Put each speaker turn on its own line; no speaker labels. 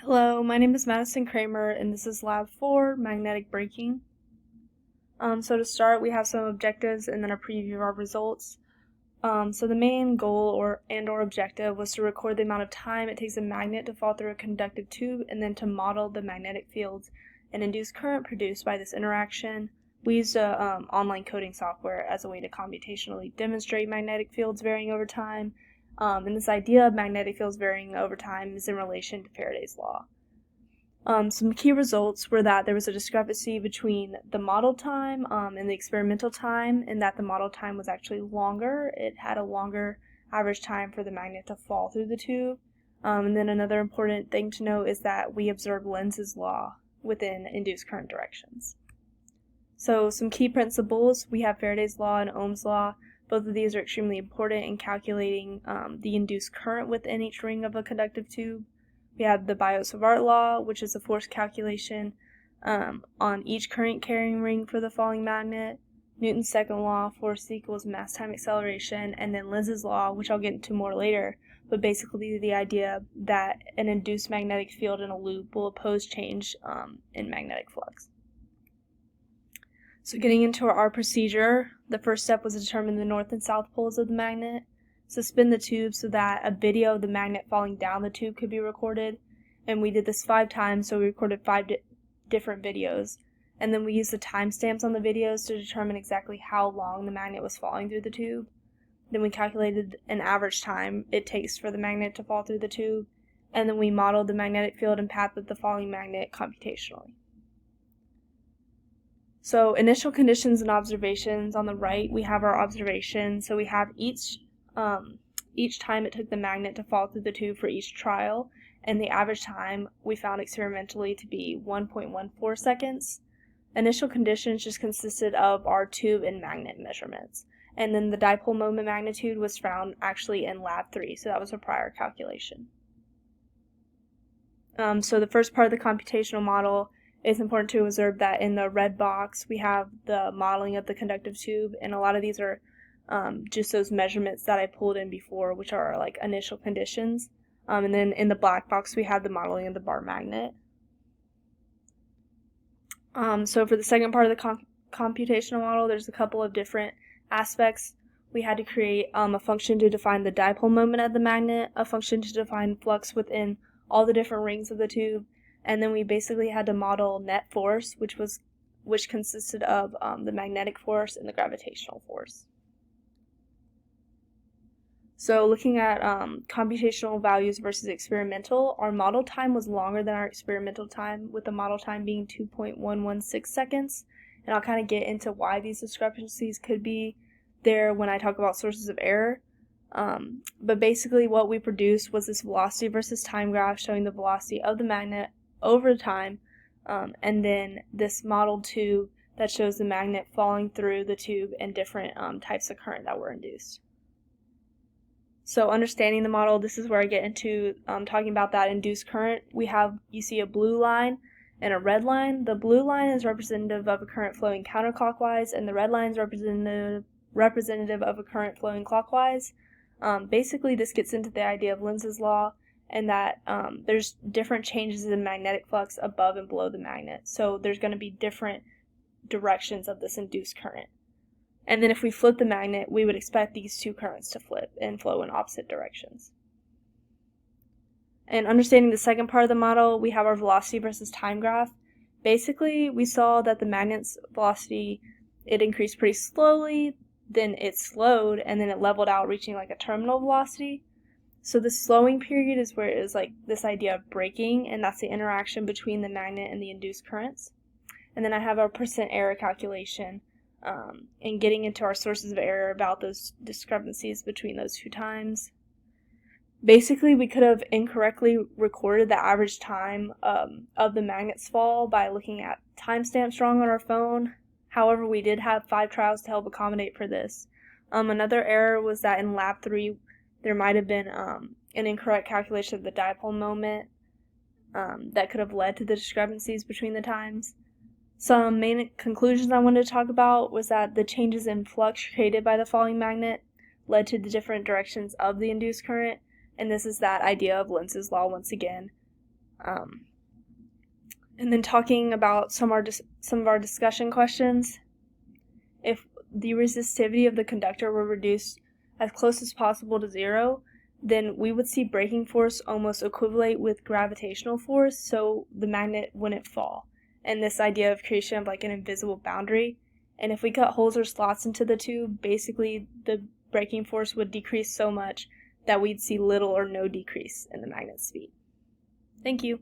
Hello, my name is Madison Kramer, and this is Lab 4, Magnetic Braking. So to start, we have some objectives and then a preview of our results. So the main goal or objective was to record the amount of time it takes a magnet to fall through a conductive tube and then to model the magnetic fields and induced current produced by this interaction. We used online coding software as a way to computationally demonstrate magnetic fields varying over time. And this idea of magnetic fields varying over time is in relation to Faraday's law. Some key results were that there was a discrepancy between the model time and the experimental time, and that the model time was actually longer. It had a longer average time for the magnet to fall through the tube. And then another important thing to note is that we observed Lenz's law within induced current directions. So some key principles, we have Faraday's law and Ohm's law. Both of these are extremely important in calculating the induced current within each ring of a conductive tube. We have the Biot-Savart law, which is a force calculation on each current carrying ring for the falling magnet. Newton's second law, force equals mass time acceleration, and then Lenz's law, which I'll get into more later, but basically the idea that an induced magnetic field in a loop will oppose change in magnetic flux. So getting into our procedure, the first step was to determine the north and south poles of the magnet, suspend the tube so that a video of the magnet falling down the tube could be recorded, and we did this 5 times, so we recorded 5 different videos, and then we used the timestamps on the videos to determine exactly how long the magnet was falling through the tube. Then we calculated an average time it takes for the magnet to fall through the tube, and then we modeled the magnetic field and path of the falling magnet computationally. So initial conditions and observations. On the right, we have our observations. So we have each time it took the magnet to fall through the tube for each trial, and the average time we found experimentally to be 1.14 seconds. Initial conditions just consisted of our tube and magnet measurements. And then the dipole moment magnitude was found actually in Lab 3, so that was a prior calculation. So the first part of the computational model, it's important to observe that in the red box we have the modeling of the conductive tube, and a lot of these are just those measurements that I pulled in before, which are like initial conditions. And then in the black box we have the modeling of the bar magnet. So for the second part of the computational model, there's a couple of different aspects. We had to create a function to define the dipole moment of the magnet, a function to define flux within all the different rings of the tube, and then we basically had to model net force, which consisted of the magnetic force and the gravitational force. So looking at computational values versus experimental, our model time was longer than our experimental time, with the model time being 2.116 seconds. And I'll kind of get into why these discrepancies could be there when I talk about sources of error. But basically what we produced was this velocity versus time graph showing the velocity of the magnet over time, and then this modeled tube that shows the magnet falling through the tube and different types of current that were induced. So understanding the model, this is where I get into talking about that induced current. You see a blue line and a red line. The blue line is representative of a current flowing counterclockwise, and the red line is representative of a current flowing clockwise. Basically, this gets into the idea of Lenz's law, and that there's different changes in magnetic flux above and below the magnet. So there's going to be different directions of this induced current. And then if we flip the magnet, we would expect these two currents to flip and flow in opposite directions. And understanding the second part of the model, we have our velocity versus time graph. Basically, we saw that the magnet's velocity, it increased pretty slowly, then it slowed, and then it leveled out, reaching like a terminal velocity. So the slowing period is where it is like this idea of braking, and that's the interaction between the magnet and the induced currents. And then I have our percent error calculation, and getting into our sources of error about those discrepancies between those two times. Basically, we could have incorrectly recorded the average time of the magnet's fall by looking at timestamps drawn on our phone. However, we did have 5 trials to help accommodate for this. Another error was that in Lab 3, there might have been an incorrect calculation of the dipole moment that could have led to the discrepancies between the times. Some main conclusions I wanted to talk about was that the changes in flux created by the falling magnet led to the different directions of the induced current, and this is that idea of Lenz's law once again. And then talking about some of our discussion questions. If the resistivity of the conductor were reduced as close as possible to 0, then we would see braking force almost equivalent with gravitational force, so the magnet wouldn't fall. And this idea of creation of like an invisible boundary. And if we cut holes or slots into the tube, basically the braking force would decrease so much that we'd see little or no decrease in the magnet's speed. Thank you.